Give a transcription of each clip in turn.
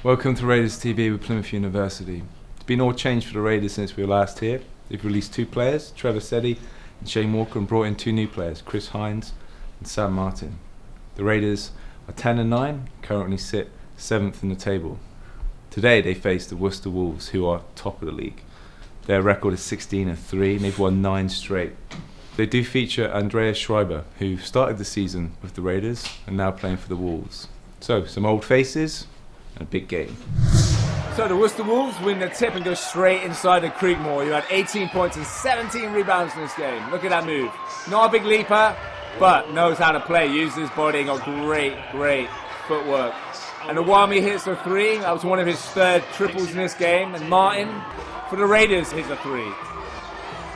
Welcome to Raiders TV with Plymouth University. It's been all changed for the Raiders since we were last here. They've released 2 players, Trevor Seddy and Shane Walker, and brought in 2 new players, Chris Hines and Sam Martin. The Raiders are 10-9, currently sit 7th in the table. Today they face the Worcester Wolves, who are top of the league. Their record is 16-3 and they've won 9 straight. They do feature Andreas Schreiber, who started the season with the Raiders and now playing for the Wolves. So, some old faces and a big game. So the Worcester Wolves win the tip and go straight inside the Creekmore. You had 18 points and 17 rebounds in this game. Look at that move. Not a big leaper, but knows how to play, uses his body, and got great footwork. And Awami hits a 3. That was one of his 3rd triples in this game. And Martin, for the Raiders, hits a 3.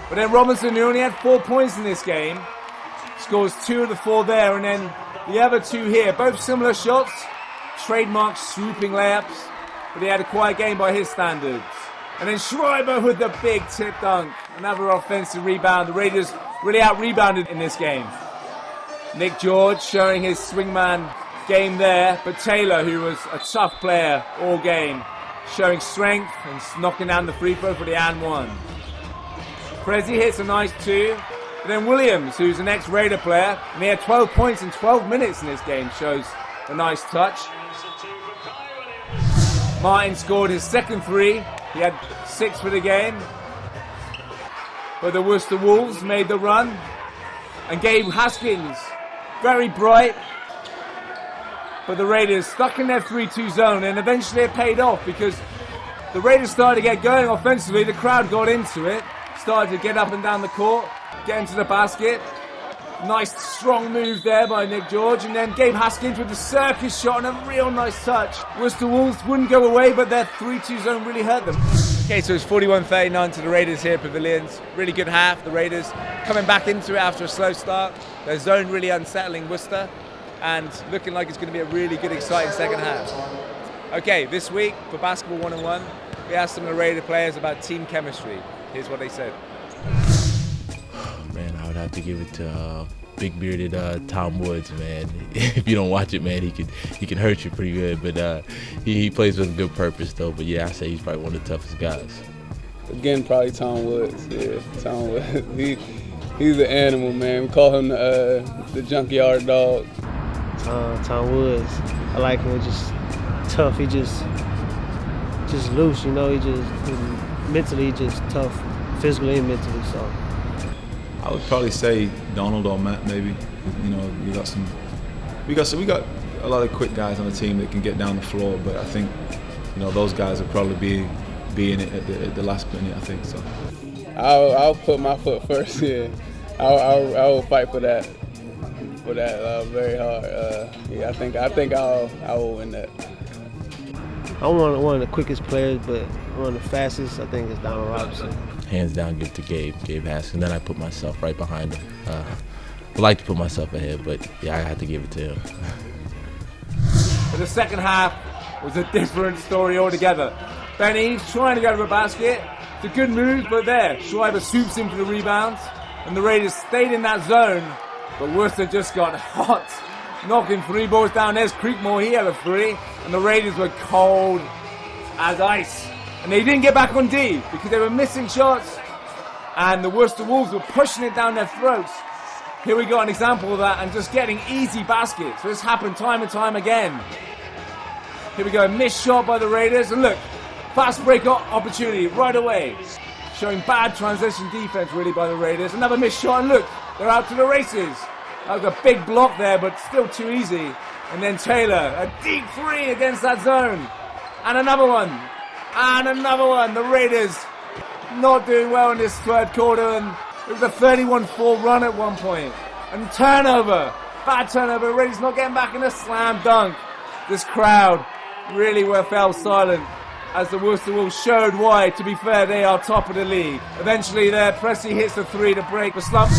But then Robinson, who only had 4 points in this game, scores 2 of the 4 there. And then the other 2 here, both similar shots, trademark swooping layups. But he had a quiet game by his standards. And then Schreiber with the big tip dunk. Another offensive rebound. The Raiders really out-rebounded in this game. Nick George showing his swingman game there. But Taylor, who was a tough player all game, showing strength and knocking down the free throw for the and 1. Prezi hits a nice 2. But then Williams, who's an ex-Raider player, and he had 12 points in 12 minutes in this game, shows a nice touch. Martin scored his 2nd 3. He had 6 for the game. But the Worcester Wolves made the run. And Gabe Haskins, very bright. But the Raiders stuck in their 3-2 zone, and eventually it paid off because the Raiders started to get going offensively. The crowd got into it, started to get up and down the court, get into the basket. Nice strong move there by Nick George, and then Gabe Haskins with the circus shot and a real nice touch. Worcester Wolves wouldn't go away, but their 3-2 zone really hurt them. Okay, so it's 41-39 to the Raiders here at Pavilions. Really good half. The Raiders coming back into it after a slow start. Their zone really unsettling Worcester, and looking like it's going to be a really good, exciting second half. Okay, this week for Basketball 101, we asked some of the Raider players about team chemistry. Here's what they said. Man, I would have to give it to big bearded Tom Woods, man. If you don't watch it, man, he can hurt you pretty good. But he plays with a good purpose, though. But yeah, I say he's probably one of the toughest guys. Again, probably Tom Woods. Yeah, Tom Woods. He's an animal, man. We call him the junkyard dog. Tom Woods. I like him. He's just tough. He just loose, you know. He mentally just tough, physically and mentally. So. I would probably say Donald or Matt, maybe. You know, we got a lot of quick guys on the team that can get down the floor, but I think, you know, those guys will probably be in it at the last minute, I think so. I'll put my foot first. Yeah, I will fight for that very hard. Yeah, I think I will win that. I'm one of the quickest players, but one of the fastest, I think, is Donald Robinson. Hands down, give it to Gabe Haskins. And then I put myself right behind him. I like to put myself ahead, but yeah, I had to give it to him. But the second half was a different story altogether. Benny's trying to go to the basket. It's a good move, but there, Schreiber swoops in for the rebounds, and the Raiders stayed in that zone, but Worcester just got hot, knocking 3 balls down. There's Creekmore, he had a 3, and the Raiders were cold as ice. And they didn't get back on D because they were missing shots, and the Worcester Wolves were pushing it down their throats. Here we got an example of that, and just getting easy baskets. So this happened time and time again. Here we go, missed shot by the Raiders, and look, fast break opportunity right away. Showing bad transition defense really by the Raiders. Another missed shot, and look, they're out to the races. That was a big block there, but still too easy. And then Taylor, a deep 3 against that zone. And another one. And another one. The Raiders not doing well in this 3rd quarter, and it was a 31-4 run at one point. And turnover. Bad turnover. Raiders not getting back in a slam dunk. This crowd really fell silent as the Worcester Wolves showed why, to be fair, they are top of the league. Eventually there, Pressy hits the 3 to break the slump.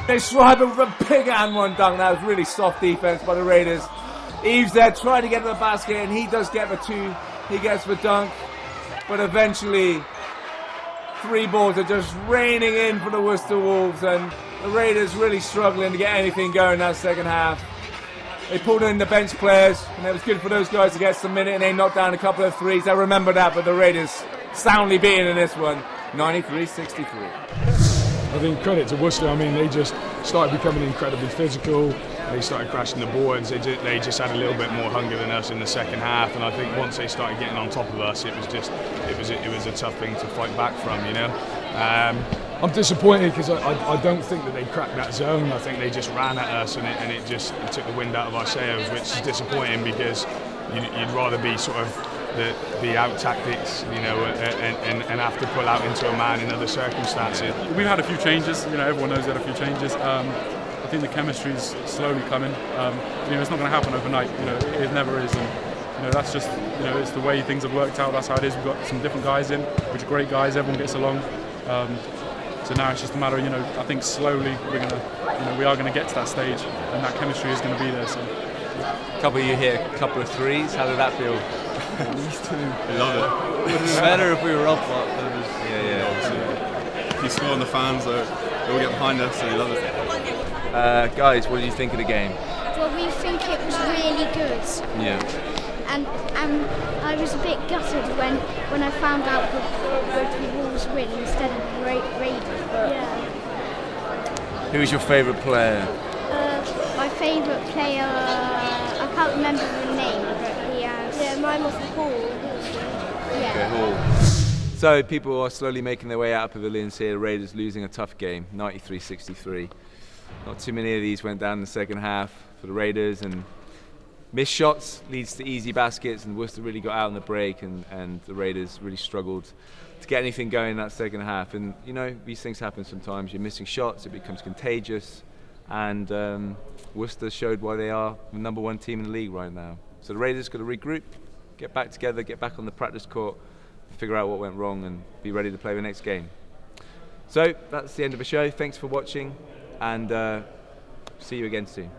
They Schreiber with a big and 1 dunk. That was really soft defense by the Raiders. Eves there trying to get to the basket, and he does get the 2. He gets the dunk. But eventually, 3 balls are just raining in for the Worcester Wolves, and the Raiders really struggling to get anything going that second half. they pulled in the bench players, and it was good for those guys to get some minute, and they knocked down a couple of threes. I remember that, but the Raiders soundly beaten in this one, 93-63. I think credit to Worcester. I mean, they just started becoming incredibly physical. They started crashing the boards. They just had a little bit more hunger than us in the second half. And I think once they started getting on top of us, it was a tough thing to fight back from. You know, I'm disappointed because I don't think that they cracked that zone. I think they just ran at us and it took the wind out of our sails, which is disappointing because you'd rather be sort of the out tactics, you know, and have to pull out into a man in other circumstances. We've had a few changes, you know, everyone knows we had a few changes. I think the chemistry's slowly coming. You know, it's not going to happen overnight, you know, it never is. And, you know, that's just, you know, it's the way things have worked out, that's how it is. We've got some different guys in, which are great guys, everyone gets along. So now it's just a matter of, you know, I think slowly we are going to get to that stage and that chemistry is going to be there. So. A couple of you hit a couple of threes, how did that feel? These two. I love it. It would have been better if we were up, but Yeah. If you score on the fans, they will get behind us, so we love it. Guys, what did you think of the game? Well, we think it was really good. Yeah. And I was a bit gutted when I found out that the Wolves win instead of the Raiders. But yeah. Who was your favourite player? My favourite player, I can't remember the name, but he has. Yeah, mine was Hall. Yeah. Okay, Hall. So people are slowly making their way out of pavilions here. Raiders losing a tough game, 93-63. Not too many of these went down in the second half for the Raiders, and missed shots leads to easy baskets, and Worcester really got out on the break, and the Raiders really struggled to get anything going in that second half. And you know, these things happen sometimes. You're missing shots, it becomes contagious, and Worcester showed why they are the #1 team in the league right now. So the Raiders got to regroup, get back together, get back on the practice court, figure out what went wrong, and be ready to play the next game. So that's the end of the show. Thanks for watching, and see you again soon.